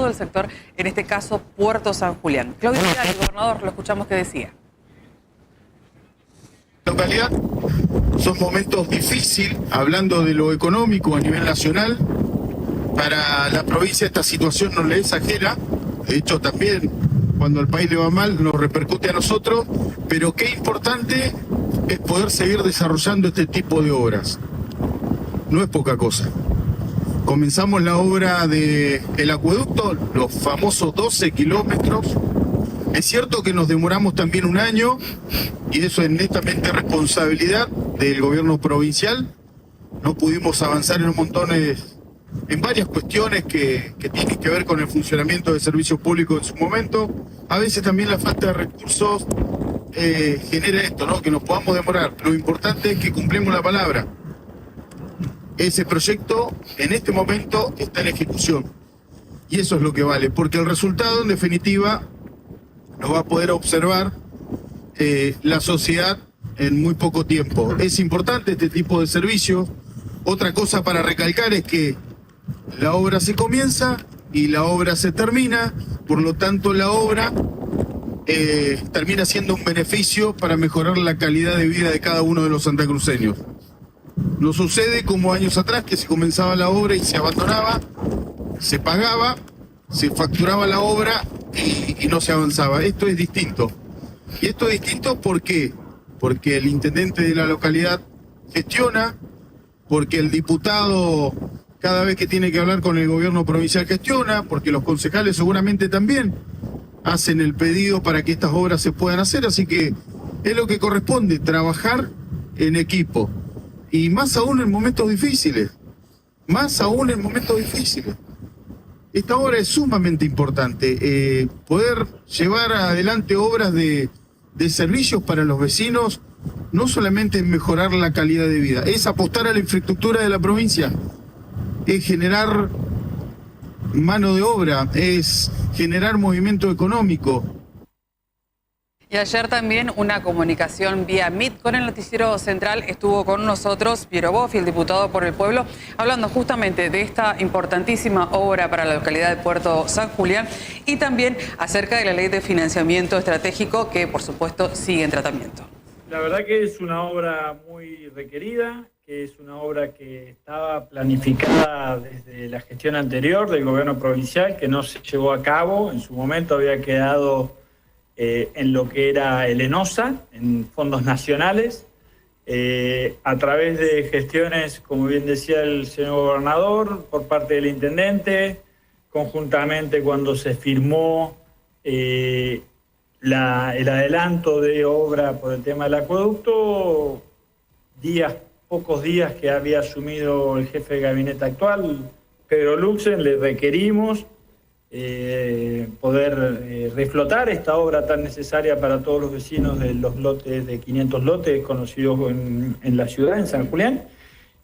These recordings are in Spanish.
todo el sector, en este caso Puerto San Julián. Claudio Vidal, el gobernador, lo escuchamos que decía. Localidad, son momentos difíciles, hablando de lo económico a nivel nacional. Para la provincia esta situación no le es ajena, de hecho también cuando al país le va mal nos repercute a nosotros, pero qué importante es poder seguir desarrollando este tipo de obras. No es poca cosa. Comenzamos la obra del acueducto, los famosos 12 kilómetros. Es cierto que nos demoramos también un año, y eso es netamente responsabilidad del gobierno provincial. No pudimos avanzar en varias cuestiones que tienen que ver con el funcionamiento de servicios públicos en su momento. A veces también la falta de recursos genera esto, ¿no? Que nos podamos demorar. Lo importante es que cumplimos la palabra. Ese proyecto en este momento está en ejecución. Y eso es lo que vale, porque el resultado en definitiva lo va a poder observar la sociedad en muy poco tiempo. Es importante este tipo de servicios. Otra cosa para recalcar es que la obra se comienza y la obra se termina, por lo tanto la obra termina siendo un beneficio para mejorar la calidad de vida de cada uno de los santacruceños. No sucede como años atrás, que se comenzaba la obra y se abandonaba, se pagaba, se facturaba la obra y no se avanzaba. Esto es distinto. Y esto es distinto ¿por qué? Porque el intendente de la localidad gestiona, porque el diputado cada vez que tiene que hablar con el gobierno provincial gestiona, porque los concejales seguramente también hacen el pedido para que estas obras se puedan hacer, así que es lo que corresponde, trabajar en equipo. Y más aún en momentos difíciles, Esta obra es sumamente importante, poder llevar adelante obras de servicios para los vecinos, no solamente es mejorar la calidad de vida, es apostar a la infraestructura de la provincia, es generar mano de obra, es generar movimiento económico. Y ayer también una comunicación vía Meet con el Noticiero Central. Estuvo con nosotros Piero Boffi, el diputado por el Pueblo, hablando justamente de esta importantísima obra para la localidad de Puerto San Julián y también acerca de la ley de financiamiento estratégico que, por supuesto, sigue en tratamiento. La verdad que es una obra muy requerida, que es una obra que estaba planificada desde la gestión anterior del gobierno provincial, que no se llevó a cabo. En su momento había quedado en lo que era el ENOSA, en fondos nacionales, a través de gestiones, como bien decía el señor gobernador, por parte del intendente, conjuntamente cuando se firmó el adelanto de obra por el tema del acueducto, pocos días que había asumido el jefe de gabinete actual, Pedro Luxen, le requerimos poder reflotar esta obra tan necesaria para todos los vecinos de los lotes, de 500 lotes conocidos en la ciudad, en San Julián.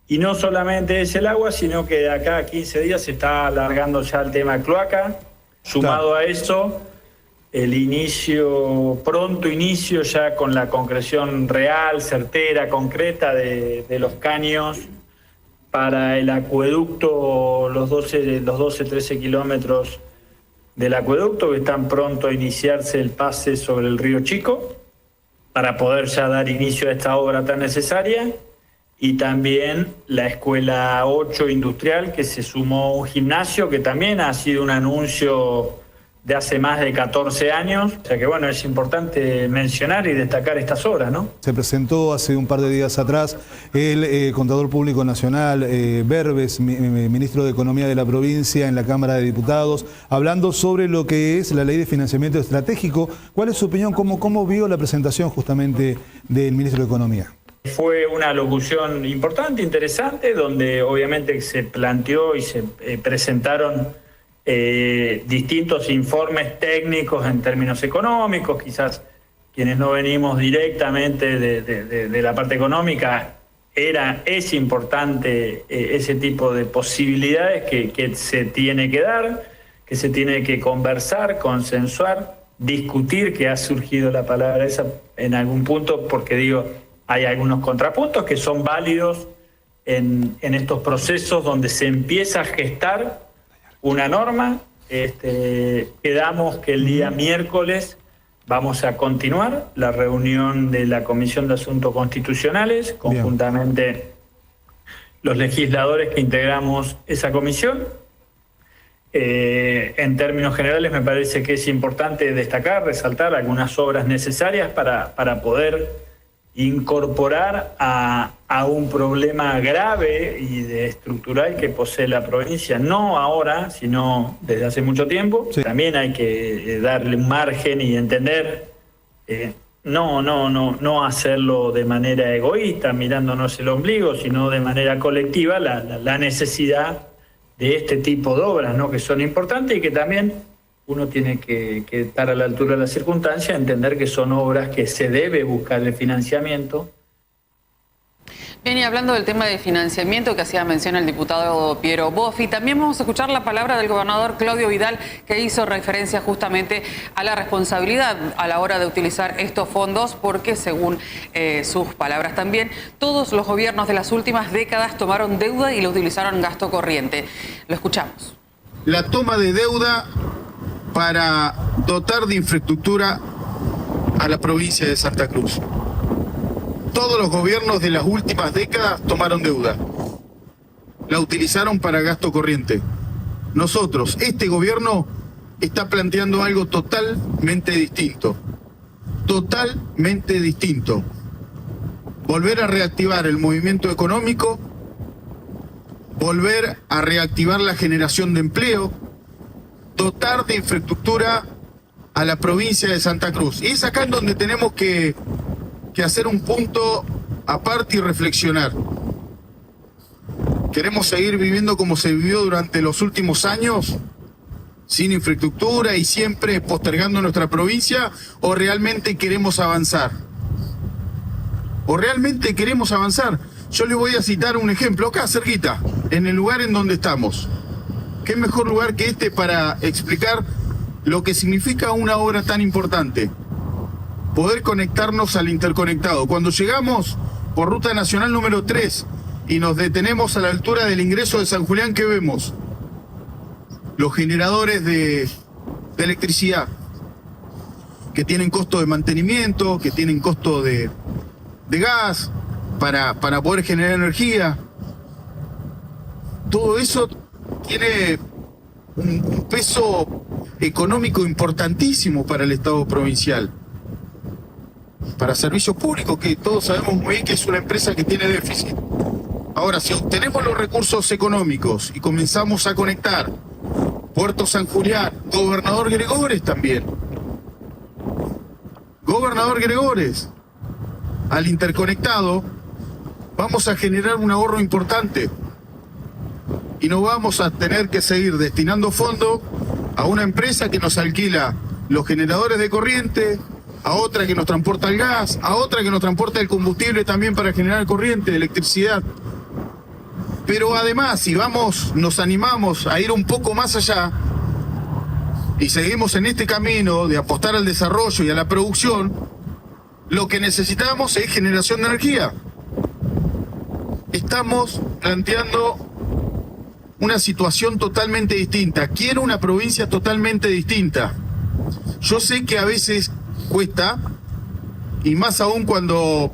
Y no solamente es el agua, sino que de acá a 15 días se está alargando ya el tema cloaca. Sumado a eso, el pronto inicio ya con la concreción real, certera, concreta de los caños para el acueducto, los 12-13 kilómetros del acueducto, que están pronto a iniciarse el pase sobre el río Chico, para poder ya dar inicio a esta obra tan necesaria, y también la Escuela 8 Industrial, que se sumó un gimnasio, que también ha sido un anuncio de hace más de 14 años. O sea que bueno, es importante mencionar y destacar estas obras, ¿no? Se presentó hace un par de días atrás el Contador Público Nacional, Berbes, ministro de Economía de la provincia, en la Cámara de Diputados, hablando sobre lo que es la ley de financiamiento estratégico. ¿Cuál es su opinión? ¿Cómo vio la presentación justamente del ministro de Economía? Fue una locución importante, interesante, donde obviamente se planteó y se presentaron distintos informes técnicos en términos económicos. Quizás quienes no venimos directamente de la parte económica, es importante ese tipo de posibilidades que se tiene que dar, que se tiene que conversar, consensuar, discutir, que ha surgido la palabra esa en algún punto, porque digo, hay algunos contrapuntos que son válidos en estos procesos donde se empieza a gestar una norma Quedamos que el día miércoles vamos a continuar la reunión de la Comisión de Asuntos Constitucionales, conjuntamente los legisladores que integramos esa comisión. En términos generales me parece que es importante destacar, resaltar algunas obras necesarias para poder incorporar a un problema grave y estructural que posee la provincia, no ahora, sino desde hace mucho tiempo. Sí. También hay que darle un margen y entender, no hacerlo de manera egoísta, mirándonos el ombligo, sino de manera colectiva, la necesidad de este tipo de obras, ¿no?, que son importantes y que también uno tiene que estar a la altura de las circunstancias, entender que son obras que se debe buscar el financiamiento. Bien, y hablando del tema de financiamiento que hacía mención el diputado Piero Boffi, también vamos a escuchar la palabra del gobernador Claudio Vidal, que hizo referencia justamente a la responsabilidad a la hora de utilizar estos fondos, porque según sus palabras también, todos los gobiernos de las últimas décadas tomaron deuda y lo utilizaron en gasto corriente. Lo escuchamos. La toma de deuda para dotar de infraestructura a la provincia de Santa Cruz. Todos los gobiernos de las últimas décadas tomaron deuda. La utilizaron para gasto corriente. Nosotros, este gobierno está planteando algo totalmente distinto. Totalmente distinto. Volver a reactivar el movimiento económico, volver a reactivar la generación de empleo, dotar de infraestructura a la provincia de Santa Cruz. Y es acá en donde tenemos que hacer un punto aparte y reflexionar. ¿Queremos seguir viviendo como se vivió durante los últimos años, sin infraestructura y siempre postergando nuestra provincia? ¿O realmente queremos avanzar? ¿O realmente queremos avanzar? Yo les voy a citar un ejemplo, acá cerquita, en el lugar en donde estamos. ¿Qué mejor lugar que este para explicar lo que significa una obra tan importante? Poder conectarnos al interconectado. Cuando llegamos por Ruta Nacional número 3 y nos detenemos a la altura del ingreso de San Julián, ¿qué vemos? Los generadores de electricidad, que tienen costo de mantenimiento, que tienen costo de gas, para poder generar energía. Todo eso tiene un peso económico importantísimo para el Estado provincial. Para servicios públicos, que todos sabemos muy bien que es una empresa que tiene déficit. Ahora, si obtenemos los recursos económicos y comenzamos a conectar Puerto San Julián, Gobernador Gregores también, Gobernador Gregores, al interconectado, vamos a generar un ahorro importante y no vamos a tener que seguir destinando fondos a una empresa que nos alquila los generadores de corriente, a otra que nos transporta el gas, a otra que nos transporta el combustible también para generar corriente, electricidad. Pero además, si nos animamos a ir un poco más allá y seguimos en este camino de apostar al desarrollo y a la producción, lo que necesitamos es generación de energía. Estamos planteando una situación totalmente distinta. Quiero una provincia totalmente distinta. Yo sé que a veces cuesta, y más aún cuando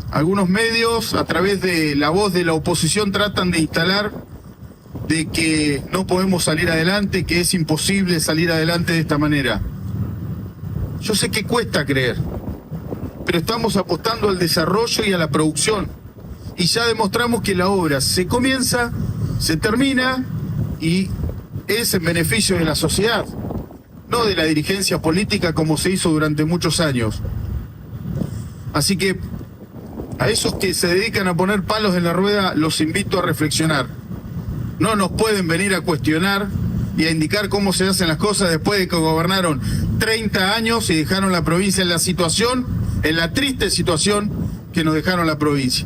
algunos medios a través de la voz de la oposición tratan de instalar de que no podemos salir adelante, que es imposible salir adelante de esta manera. Yo sé que cuesta creer, pero estamos apostando al desarrollo y a la producción, y ya demostramos que la obra se comienza, se termina y es en beneficio de la sociedad, no de la dirigencia política como se hizo durante muchos años. Así que a esos que se dedican a poner palos en la rueda los invito a reflexionar. No nos pueden venir a cuestionar y a indicar cómo se hacen las cosas después de que gobernaron 30 años y dejaron la provincia en la triste situación que nos dejaron la provincia.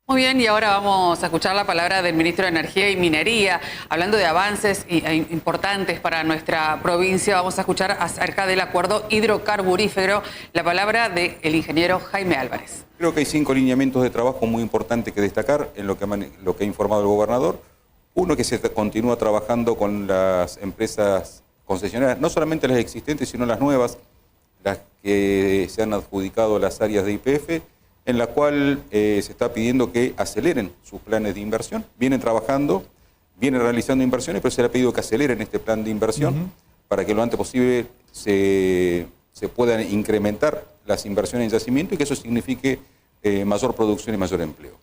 Muy bien, y ahora vamos a escuchar la palabra del ministro de Energía y Minería. Hablando de avances importantes para nuestra provincia, vamos a escuchar acerca del acuerdo hidrocarburífero, la palabra del ingeniero Jaime Álvarez. Creo que hay 5 lineamientos de trabajo muy importantes que destacar en lo que ha informado el gobernador. Uno, que se continúa trabajando con las empresas concesionarias, no solamente las existentes, sino las nuevas, las que se han adjudicado las áreas de YPF, en la cual se está pidiendo que aceleren sus planes de inversión. Vienen trabajando, vienen realizando inversiones, pero se le ha pedido que aceleren este plan de inversión para que lo antes posible se puedan incrementar las inversiones en yacimiento y que eso signifique mayor producción y mayor empleo.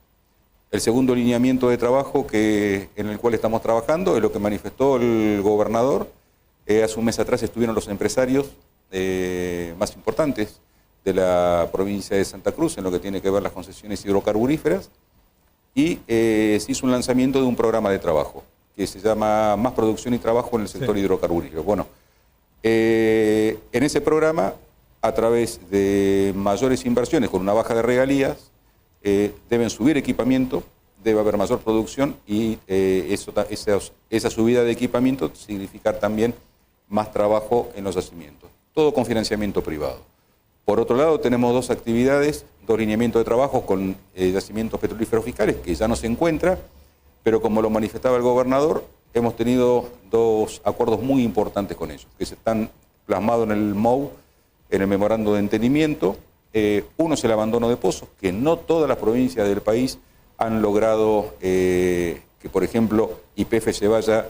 El segundo lineamiento de trabajo en el cual estamos trabajando es lo que manifestó el gobernador. Hace un mes atrás estuvieron los empresarios más importantes de la provincia de Santa Cruz en lo que tiene que ver las concesiones hidrocarburíferas y se hizo un lanzamiento de un programa de trabajo que se llama Más Producción y Trabajo en el Sector Hidrocarburífero. Bueno, en ese programa, a través de mayores inversiones con una baja de regalías, deben subir equipamiento, debe haber mayor producción y esa subida de equipamiento significar también más trabajo en los yacimientos. Todo con financiamiento privado. Por otro lado, tenemos dos actividades, dos lineamientos de trabajo con yacimientos petrolíferos fiscales que ya no se encuentra, pero como lo manifestaba el gobernador, hemos tenido dos acuerdos muy importantes con ellos, que se están plasmados en el MOU, en el Memorando de Entendimiento. Uno es el abandono de pozos, que no todas las provincias del país han logrado que, por ejemplo, YPF se vaya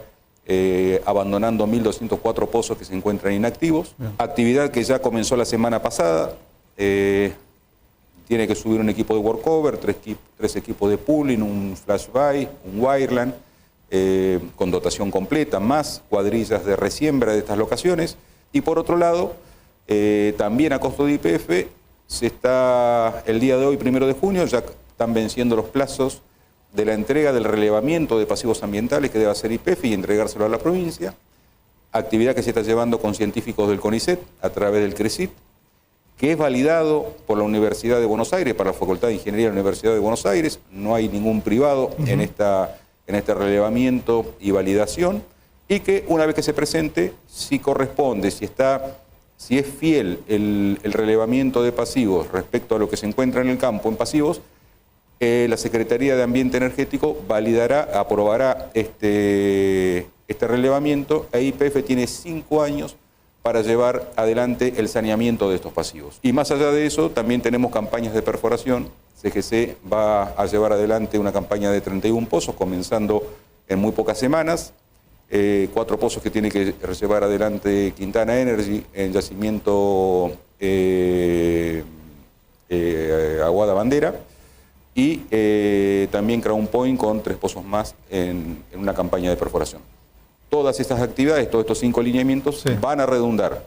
abandonando 1.204 pozos que se encuentran inactivos. Bien. Actividad que ya comenzó la semana pasada. Tiene que subir un equipo de workover, tres equipos de pooling, un flashby, un wireland, con dotación completa, más cuadrillas de resiembra de estas locaciones. Y por otro lado, también a costo de YPF, el día de hoy, 1 de junio, ya están venciendo los plazos de la entrega del relevamiento de pasivos ambientales que debe hacer YPF y entregárselo a la provincia. Actividad que se está llevando con científicos del CONICET a través del CRECIT, que es validado por la Universidad de Buenos Aires, para la Facultad de Ingeniería de la Universidad de Buenos Aires. No hay ningún privado en este relevamiento y validación, y que una vez que se presente, si corresponde, si es fiel el relevamiento de pasivos respecto a lo que se encuentra en el campo en pasivos, la Secretaría de Ambiente Energético aprobará este relevamiento e YPF tiene 5 años para llevar adelante el saneamiento de estos pasivos. Y más allá de eso, también tenemos campañas de perforación. CGC va a llevar adelante una campaña de 31 pozos, comenzando en muy pocas semanas. 4 pozos que tiene que llevar adelante Quintana Energy en yacimiento Aguada Bandera. Y también Crown Point con 3 pozos más en una campaña de perforación. Todas estas actividades, todos estos 5 lineamientos van a redundar,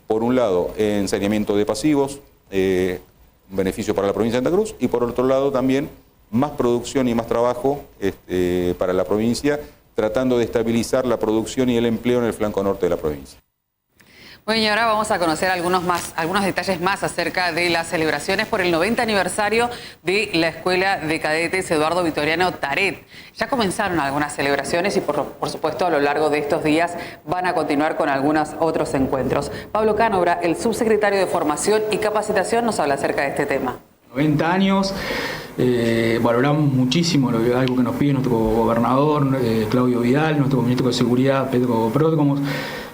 por un lado, en saneamiento de pasivos, un beneficio para la provincia de Santa Cruz, y por otro lado también más producción y más trabajo para la provincia, tratando de estabilizar la producción y el empleo en el flanco norte de la provincia. Bueno, y ahora vamos a conocer algunos detalles más acerca de las celebraciones por el 90 aniversario de la Escuela de Cadetes Eduardo Victoriano Taret. Ya comenzaron algunas celebraciones y por supuesto a lo largo de estos días van a continuar con algunos otros encuentros. Pablo Canobra, el subsecretario de Formación y Capacitación, nos habla acerca de este tema. 90 años, valoramos muchísimo algo que nos pide nuestro gobernador, Claudio Vidal, nuestro ministro de Seguridad, Pedro Pródgomos,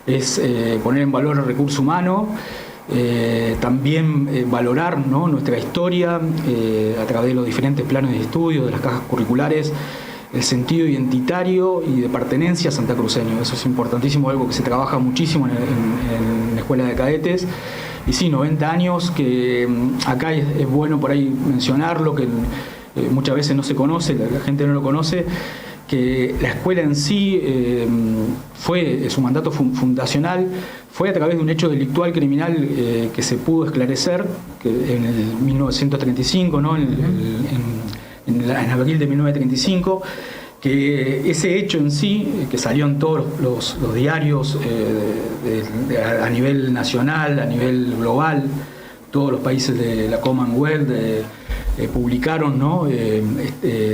es poner en valor el recurso humano, también valorar, ¿no?, nuestra historia a través de los diferentes planes de estudio, de las cajas curriculares, el sentido identitario y de pertenencia santacruceño. Eso es importantísimo, algo que se trabaja muchísimo en la Escuela de Cadetes. Y sí, 90 años, que acá es bueno por ahí mencionarlo, que muchas veces no se conoce, la gente no lo conoce, que la escuela en sí su mandato fundacional fue a través de un hecho delictual criminal que se pudo esclarecer que en el 1935, ¿no? en abril de 1935, que ese hecho en sí, que salió en todos los diarios a nivel nacional, a nivel global, todos los países de la Commonwealth publicaron, ¿no?,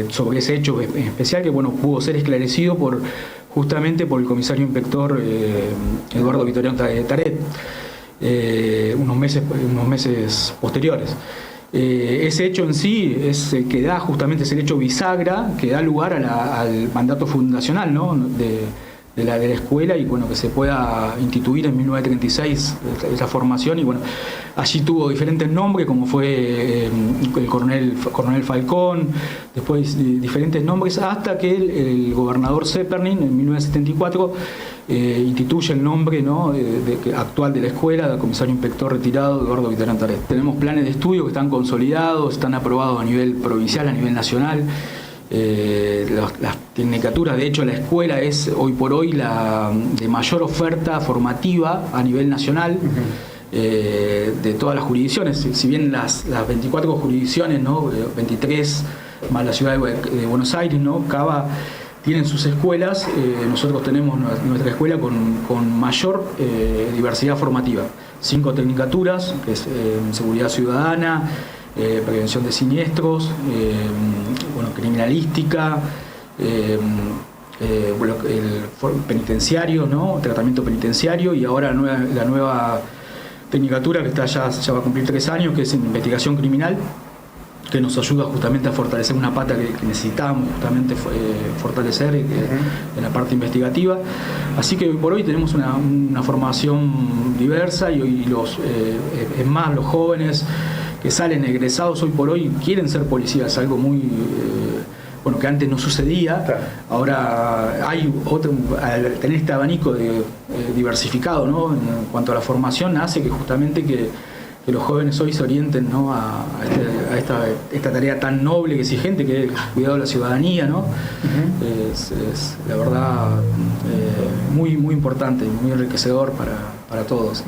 sobre ese hecho en especial, que bueno, pudo ser esclarecido justamente por el comisario inspector Eduardo Victoriano Taret unos meses posteriores. Ese hecho en sí es el que da justamente, es el hecho bisagra que da lugar al mandato fundacional, ¿no? de la escuela, y bueno, que se pueda instituir en 1936 esa formación. Y bueno, allí tuvo diferentes nombres, como fue el coronel Falcón, después diferentes nombres, hasta que el gobernador Zepernin en 1974 instituye el nombre, ¿no? Actual de la escuela, del comisario inspector retirado Eduardo Viterán Taret. Tenemos planes de estudio que están consolidados, están aprobados a nivel provincial, a nivel nacional. Las tecnicaturas, de hecho la escuela es hoy por hoy la de mayor oferta formativa a nivel nacional. De todas las jurisdicciones, si bien las 24 jurisdicciones, ¿no? 23 más la ciudad de Buenos Aires, ¿no? Cava tienen sus escuelas, nosotros tenemos nuestra escuela con mayor diversidad formativa. 5 tecnicaturas, que es seguridad ciudadana, prevención de siniestros, criminalística, el penitenciario, ¿no? Tratamiento penitenciario, y ahora la nueva tecnicatura que ya va a cumplir 3 años, que es en investigación criminal, que nos ayuda justamente a fortalecer una pata que necesitábamos justamente fortalecer en la parte investigativa. Así que por hoy tenemos una formación diversa, y es más, los jóvenes que salen egresados hoy por hoy quieren ser policías, algo muy que antes no sucedía. Claro. Ahora hay al tener este abanico diversificado, ¿no? En cuanto a la formación, hace que justamente que los jóvenes hoy se orienten, ¿no? a esta tarea tan noble y exigente que es el cuidado de la ciudadanía, ¿no? Es la verdad muy, muy importante y muy enriquecedor para todos.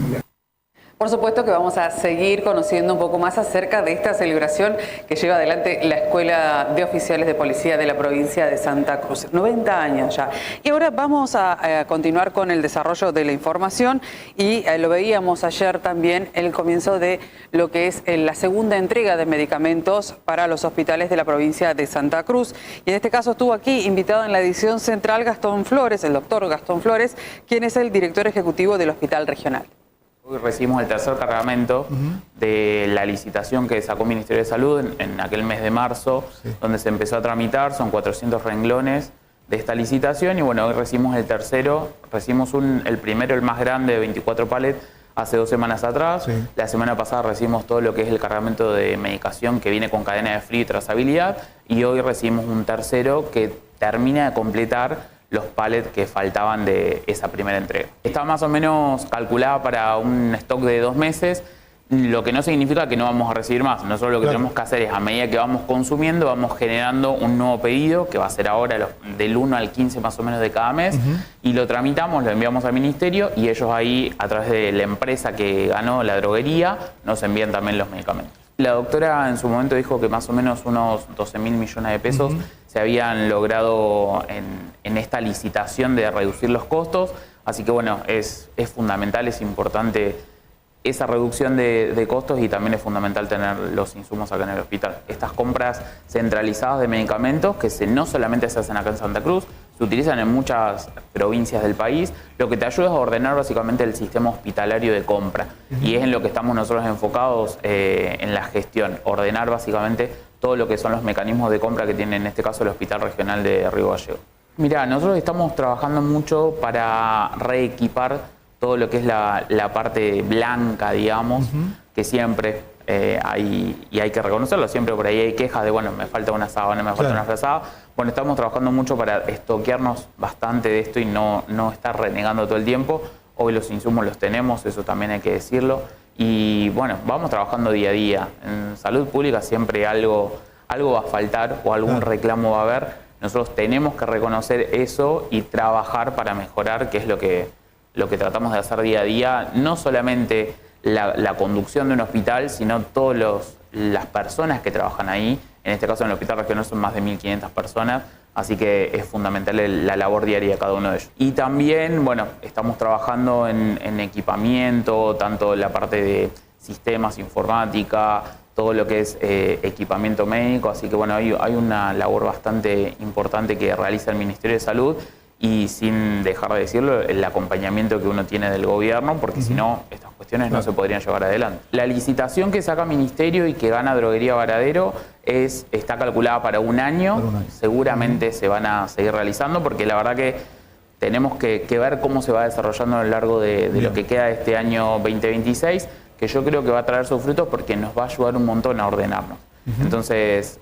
Por supuesto que vamos a seguir conociendo un poco más acerca de esta celebración que lleva adelante la Escuela de Oficiales de Policía de la provincia de Santa Cruz. 90 años ya. Y ahora vamos a continuar con el desarrollo de la información, y lo veíamos ayer también, el comienzo de lo que es la segunda entrega de medicamentos para los hospitales de la provincia de Santa Cruz. Y en este caso estuvo aquí invitado en la edición central Gastón Flores, el doctor Gastón Flores, quien es el director ejecutivo del Hospital Regional. Hoy recibimos el tercer cargamento de la licitación que sacó el Ministerio de Salud en aquel mes de marzo, donde se empezó a tramitar. Son 400 renglones de esta licitación, y bueno, hoy recibimos el tercero. Recibimos el primero, el más grande, de 24 palets, hace 2 semanas atrás. Sí. La semana pasada recibimos todo lo que es el cargamento de medicación que viene con cadena de frío y trazabilidad, y hoy recibimos un tercero que termina de completar los pallets que faltaban de esa primera entrega. Está más o menos calculada para un stock de 2 meses, lo que no significa que no vamos a recibir más. Nosotros lo que tenemos que hacer es, a medida que vamos consumiendo, vamos generando un nuevo pedido, que va a ser ahora del 1 al 15 más o menos de cada mes, y lo tramitamos, lo enviamos al ministerio, y ellos ahí, a través de la empresa que ganó la droguería, nos envían también los medicamentos. La doctora en su momento dijo que más o menos unos 12.000 millones de pesos se habían logrado en esta licitación de reducir los costos. Así que bueno, es fundamental, es importante esa reducción de costos, y también es fundamental tener los insumos acá en el hospital. Estas compras centralizadas de medicamentos, que no solamente se hacen acá en Santa Cruz, se utilizan en muchas provincias del país, lo que te ayuda es a ordenar básicamente el sistema hospitalario de compra. Y es en lo que estamos nosotros enfocados en la gestión, ordenar básicamente todo lo que son los mecanismos de compra que tiene en este caso el Hospital Regional de Río Gallegos. Mirá, nosotros estamos trabajando mucho para reequipar todo lo que es la parte blanca, digamos, que siempre hay que reconocerlo, siempre por ahí hay quejas de, bueno, me falta una sábana, me falta una frazada. Bueno, estamos trabajando mucho para estoquearnos bastante de esto y no estar renegando todo el tiempo. Hoy los insumos los tenemos, eso también hay que decirlo. Y bueno, vamos trabajando día a día. En salud pública siempre algo va a faltar o algún reclamo va a haber. Nosotros tenemos que reconocer eso y trabajar para mejorar, que es lo que tratamos de hacer día a día. No solamente la conducción de un hospital, sino todas las personas que trabajan ahí. En este caso en el Hospital Regional son más de 1.500 personas, así que es fundamental la labor diaria de cada uno de ellos. Y también, bueno, estamos trabajando en equipamiento, tanto la parte de sistemas, informática, todo lo que es equipamiento médico, así que bueno, hay una labor bastante importante que realiza el Ministerio de Salud, y sin dejar de decirlo, el acompañamiento que uno tiene del gobierno, porque si no, estas cuestiones cuestiones no se podrían llevar adelante. La licitación que saca Ministerio y que gana Droguería Varadero está calculada para un año. Seguramente se van a seguir realizando porque la verdad que tenemos que ver cómo se va desarrollando a lo largo de lo que queda de este año 2026, que yo creo que va a traer sus frutos porque nos va a ayudar un montón a ordenarnos. Entonces,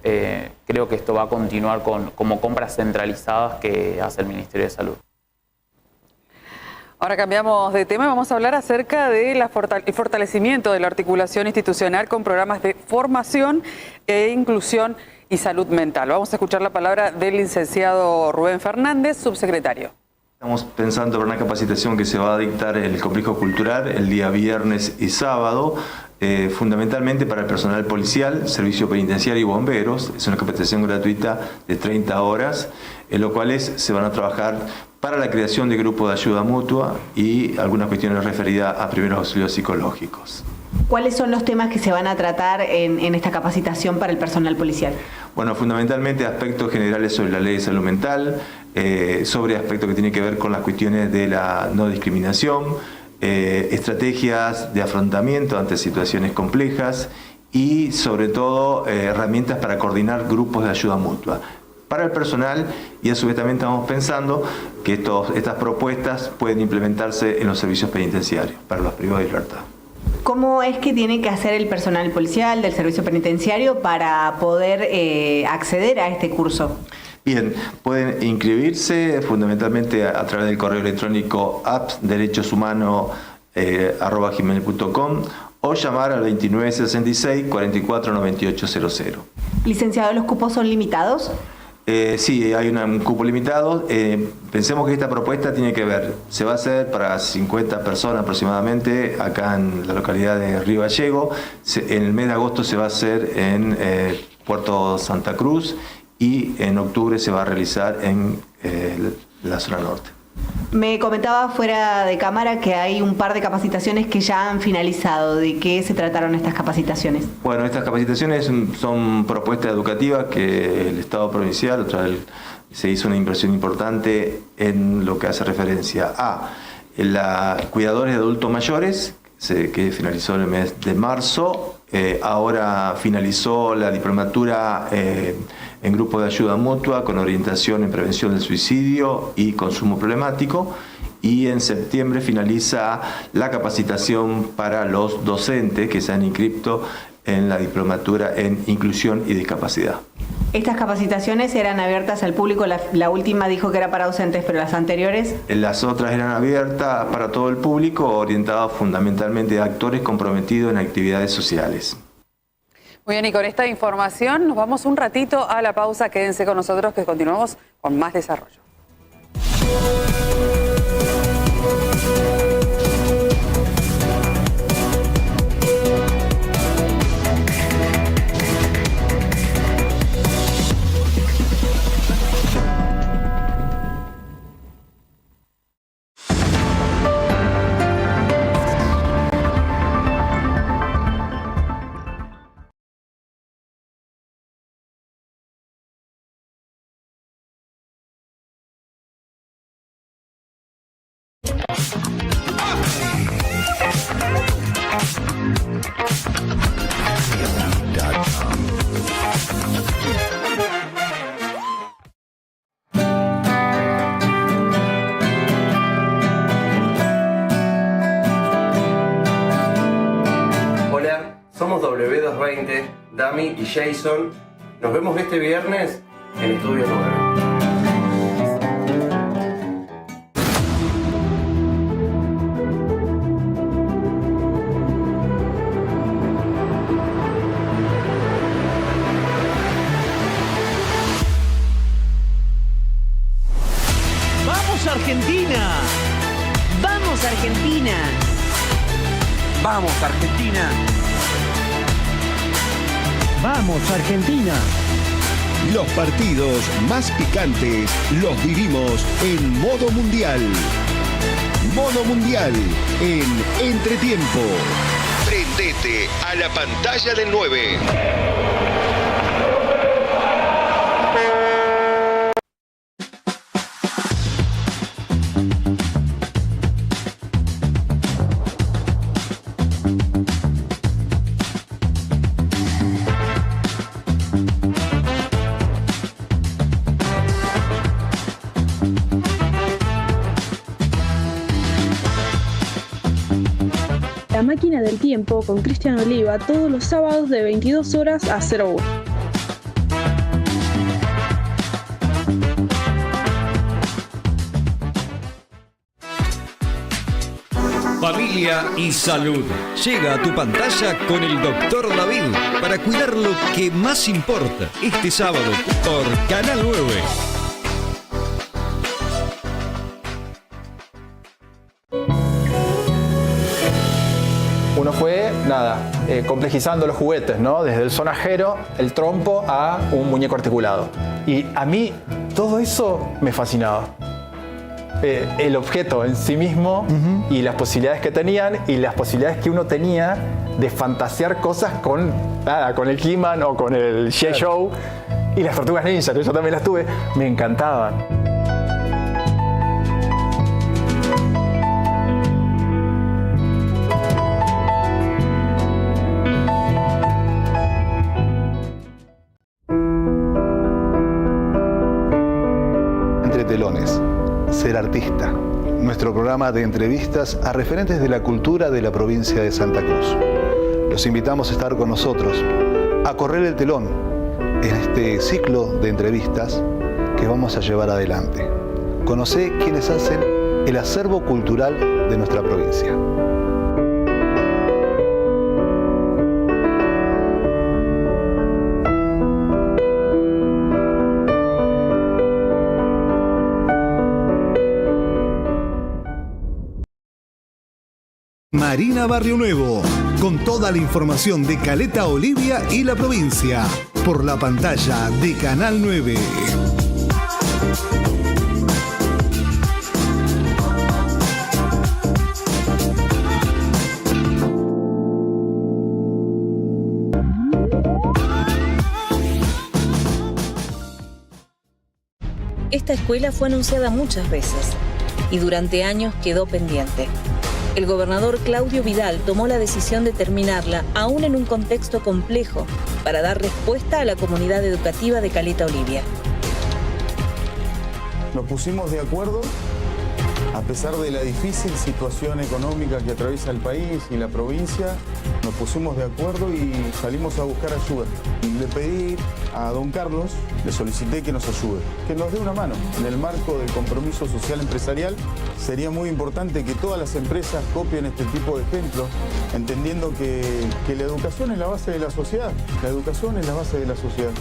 creo que esto va a continuar como compras centralizadas que hace el Ministerio de Salud. Ahora cambiamos de tema y vamos a hablar acerca del fortalecimiento de la articulación institucional con programas de formación e inclusión y salud mental. Vamos a escuchar la palabra del licenciado Rubén Fernández, subsecretario. Estamos pensando en una capacitación que se va a dictar en el complejo cultural el día viernes y sábado, fundamentalmente para el personal policial, servicio penitenciario y bomberos. Es una capacitación gratuita de 30 horas, en lo cual se van a trabajar para la creación de grupos de ayuda mutua y algunas cuestiones referidas a primeros auxilios psicológicos. ¿Cuáles son los temas que se van a tratar en esta capacitación para el personal policial? Bueno, fundamentalmente aspectos generales sobre la ley de salud mental, sobre aspectos que tienen que ver con las cuestiones de la no discriminación, estrategias de afrontamiento ante situaciones complejas y sobre todo herramientas para coordinar grupos de ayuda mutua para el personal, y a su vez también estamos pensando que estas propuestas pueden implementarse en los servicios penitenciarios para los privados de libertad. ¿Cómo es que tiene que hacer el personal policial del servicio penitenciario para poder acceder a este curso? Bien, pueden inscribirse fundamentalmente a través del correo electrónico apps.derechoshumanos@gmail.com o llamar al 2966 44 98 00. Licenciado, ¿los cupos son limitados? Sí, hay un cupo limitado. Pensemos que esta propuesta tiene que ver, se va a hacer para 50 personas aproximadamente acá en la localidad de Río Gallego. En el mes de agosto se va a hacer en Puerto Santa Cruz y en octubre se va a realizar en la zona norte. Me comentaba fuera de cámara que hay un par de capacitaciones que ya han finalizado. ¿De qué se trataron estas capacitaciones? Bueno, estas capacitaciones son propuestas educativas que el Estado provincial, otra vez se hizo una inversión importante en lo que hace referencia a cuidadores de adultos mayores, que finalizó en el mes de marzo. Ahora finalizó la diplomatura en grupo de ayuda mutua con orientación en prevención del suicidio y consumo problemático, y en septiembre finaliza la capacitación para los docentes que se han inscrito en la diplomatura en inclusión y discapacidad. ¿Estas capacitaciones eran abiertas al público? La última dijo que era para docentes, pero las anteriores... Las otras eran abiertas para todo el público, orientadas fundamentalmente a actores comprometidos en actividades sociales. Muy bien, y con esta información nos vamos un ratito a la pausa. Quédense con nosotros que continuamos con más desarrollo. Hola, somos W220, Dami y Jason. Nos vemos este viernes en Estudio 9. ¡Vamos Argentina! ¡Vamos Argentina! ¡Vamos Argentina! ¡Vamos Argentina! Los partidos más picantes los vivimos en Modo Mundial. Modo Mundial en Entretiempo. Prendete a la pantalla del 9. La Máquina del Tiempo con Cristian Oliva todos los sábados de 22 horas a 01. Familia y salud. Llega a tu pantalla con el Dr. David para cuidar lo que más importa este sábado por Canal 9. Uno fue, complejizando los juguetes, ¿no? Desde el sonajero, el trompo, a un muñeco articulado. Y a mí todo eso me fascinaba. El objeto en sí mismo y las posibilidades que tenían y las posibilidades que uno tenía de fantasear cosas con el He-Man o con el G.I. Joe y las Tortugas Ninja, que yo también las tuve, me encantaban. Entre telones. Ser artista, nuestro programa de entrevistas a referentes de la cultura de la provincia de Santa Cruz. Los invitamos a estar con nosotros, a correr el telón en este ciclo de entrevistas que vamos a llevar adelante. Conocé quienes hacen el acervo cultural de nuestra provincia. Marina Barrio Nuevo, con toda la información de Caleta Olivia y la provincia, por la pantalla de Canal 9. Esta escuela fue anunciada muchas veces y durante años quedó pendiente. El gobernador Claudio Vidal tomó la decisión de terminarla, aún en un contexto complejo, para dar respuesta a la comunidad educativa de Caleta Olivia. Nos pusimos de acuerdo, a pesar de la difícil situación económica que atraviesa el país y la provincia, nos pusimos de acuerdo y salimos a buscar ayuda. Le pedí a don Carlos, le solicité que nos ayude, que nos dé una mano. En el marco del compromiso social empresarial, sería muy importante que todas las empresas copien este tipo de ejemplos, entendiendo que la educación es la base de la sociedad. La educación es la base de la sociedad.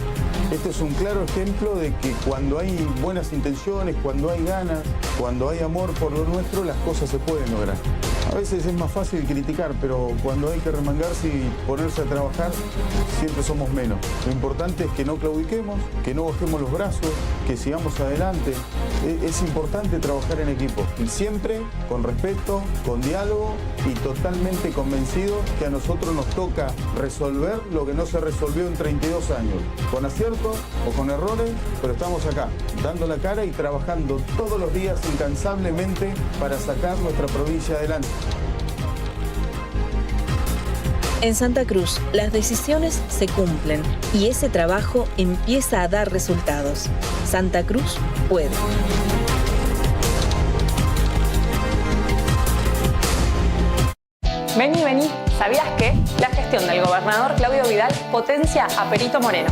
Este es un claro ejemplo de que cuando hay buenas intenciones, cuando hay ganas, cuando hay amor por lo nuestro, las cosas se pueden lograr. A veces es más fácil criticar, pero cuando hay que remangarse y ponerse a trabajar, siempre somos menos. Lo importante es que no claudiquemos, que no bajemos los brazos, que sigamos adelante. Es importante trabajar en equipo y siempre con respeto, con diálogo y totalmente convencidos que a nosotros nos toca resolver lo que no se resolvió en 32 años, con aciertos o con errores, pero estamos acá, dando la cara y trabajando todos los días incansablemente para sacar nuestra provincia adelante. En Santa Cruz, las decisiones se cumplen y ese trabajo empieza a dar resultados. Santa Cruz puede. Vení, vení. ¿Sabías que? La gestión del gobernador Claudio Vidal potencia a Perito Moreno.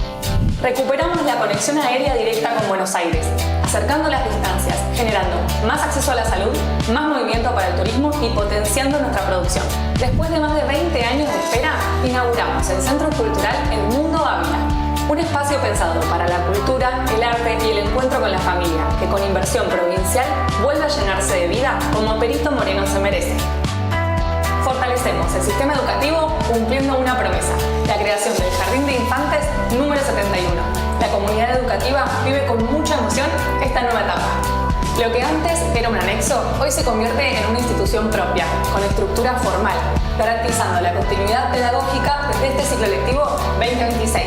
Recuperamos la conexión aérea directa con Buenos Aires, acercando las distancias, generando más acceso a la salud, más movimiento para el turismo y potenciando nuestra producción. Después de más de 20 años de espera, inauguramos el Centro Cultural El Mundo Ávila, un espacio pensado para la cultura, el arte y el encuentro con la familia, que con inversión provincial vuelve a llenarse de vida como Perito Moreno se merece. Fortalecemos el sistema educativo cumpliendo una promesa, la creación del Jardín de Infantes número 71. La comunidad educativa vive con mucha emoción esta nueva etapa. Lo que antes era un anexo, hoy se convierte en una institución propia, con estructura formal, garantizando la continuidad pedagógica desde este ciclo lectivo 2026.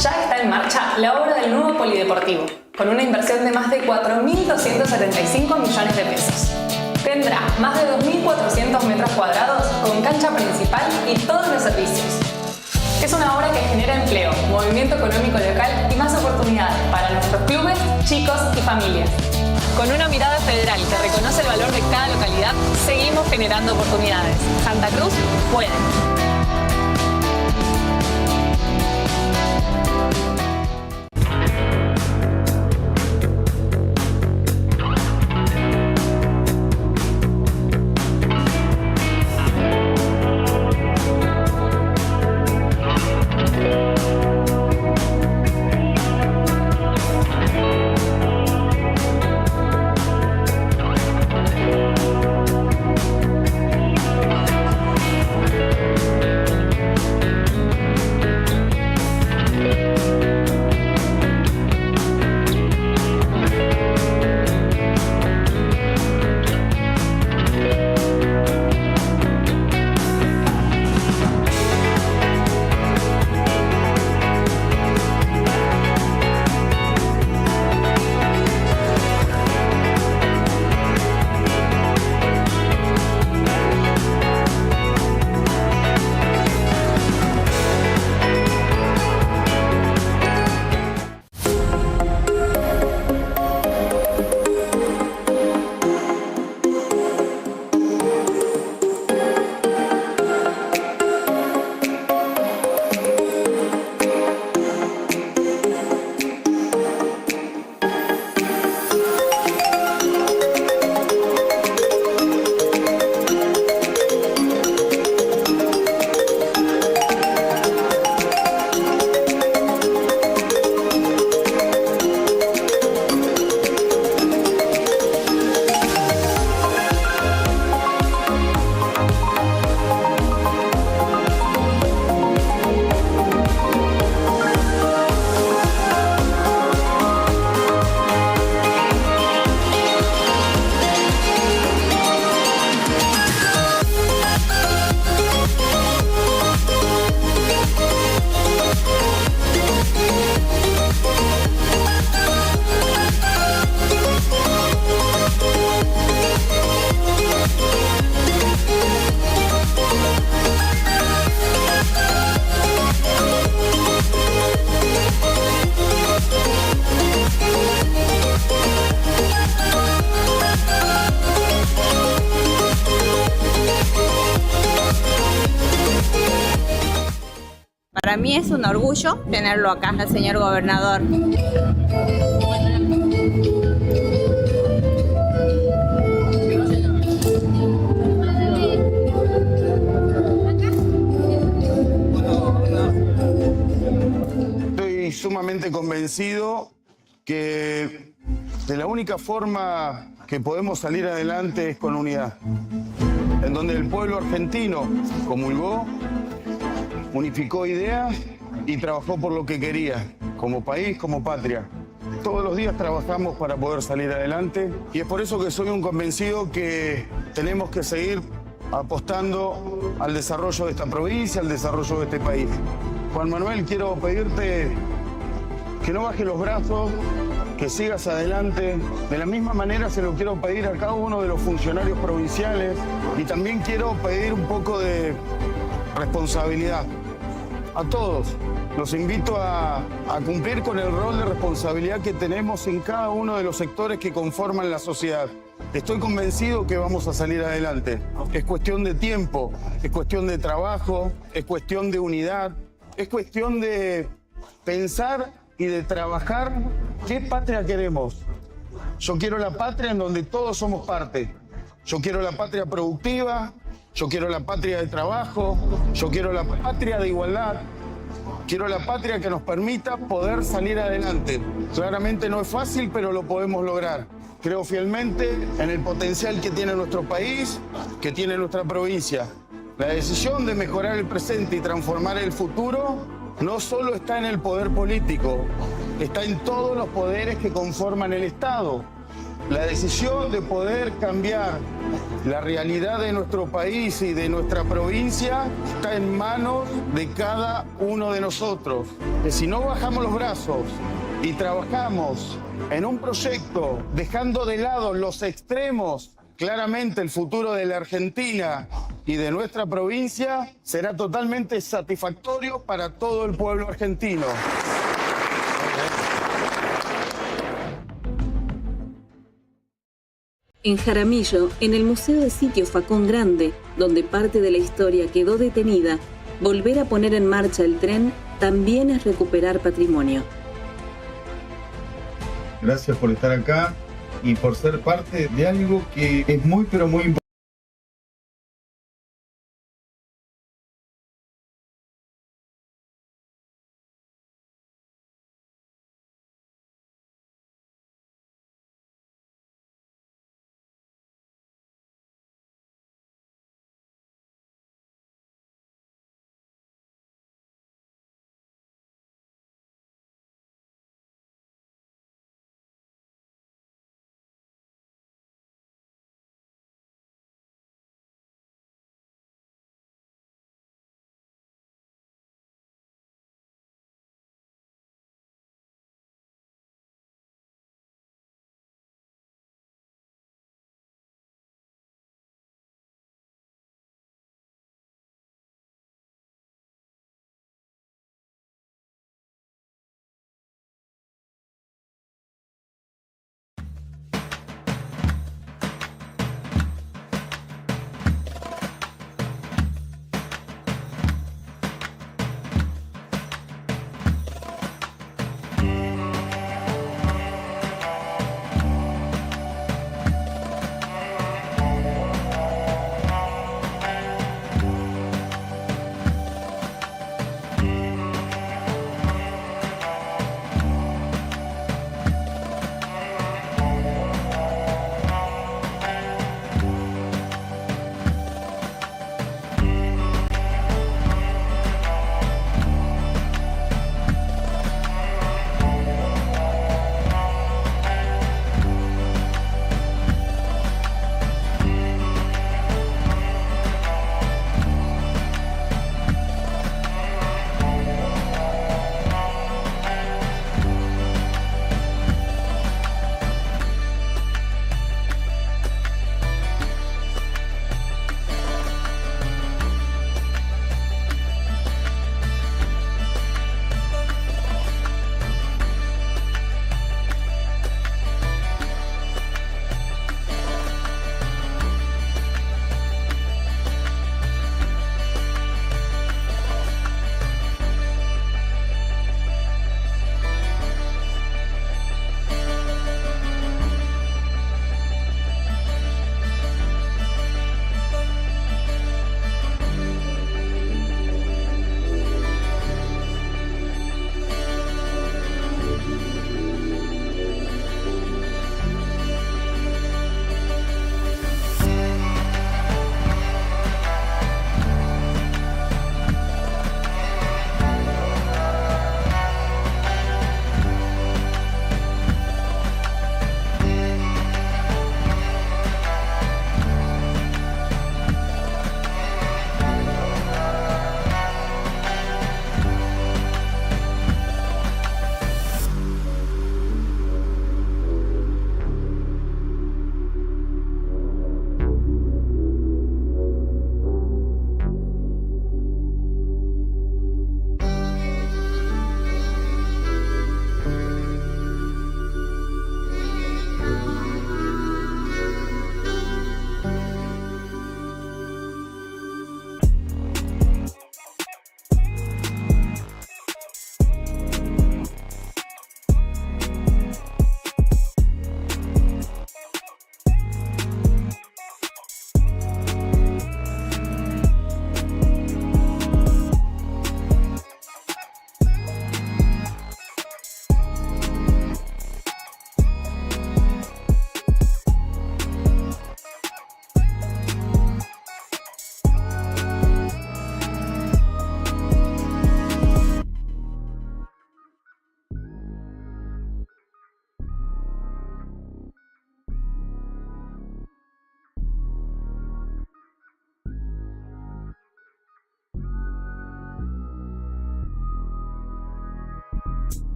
Ya está en marcha la obra del nuevo polideportivo, con una inversión de más de 4.275 millones de pesos. Tendrá más de 2.400 metros cuadrados con cancha principal y todos los servicios. Es una obra que genera empleo, movimiento económico local y más oportunidades para nuestros clubes, chicos y familias. Con una mirada federal que reconoce el valor de cada localidad, seguimos generando oportunidades. Santa Cruz puede. Para mí es un orgullo tenerlo acá, el señor gobernador. Estoy sumamente convencido que de la única forma que podemos salir adelante es con unidad, en donde el pueblo argentino comulgó, unificó ideas y trabajó por lo que quería, como país, como patria. Todos los días trabajamos para poder salir adelante y es por eso que soy un convencido que tenemos que seguir apostando al desarrollo de esta provincia, al desarrollo de este país. Juan Manuel, quiero pedirte que no bajes los brazos, que sigas adelante. De la misma manera se lo quiero pedir a cada uno de los funcionarios provinciales y también quiero pedir un poco de responsabilidad. A todos los invito a cumplir con el rol de responsabilidad que tenemos en cada uno de los sectores que conforman la sociedad. Estoy convencido que vamos a salir adelante. Es cuestión de tiempo, es cuestión de trabajo, es cuestión de unidad, es cuestión de pensar y de trabajar qué patria queremos. Yo quiero la patria en donde todos somos parte. Yo quiero la patria productiva, yo quiero la patria de trabajo, yo quiero la patria de igualdad, quiero la patria que nos permita poder salir adelante. Claramente no es fácil, pero lo podemos lograr. Creo fielmente en el potencial que tiene nuestro país, que tiene nuestra provincia. La decisión de mejorar el presente y transformar el futuro no solo está en el poder político, está en todos los poderes que conforman el Estado. La decisión de poder cambiar la realidad de nuestro país y de nuestra provincia está en manos de cada uno de nosotros. Que si no bajamos los brazos y trabajamos en un proyecto dejando de lado los extremos, claramente el futuro de la Argentina y de nuestra provincia será totalmente satisfactorio para todo el pueblo argentino. En Jaramillo, en el Museo de Sitio Facón Grande, donde parte de la historia quedó detenida, volver a poner en marcha el tren también es recuperar patrimonio. Gracias por estar acá y por ser parte de algo que es muy pero muy importante.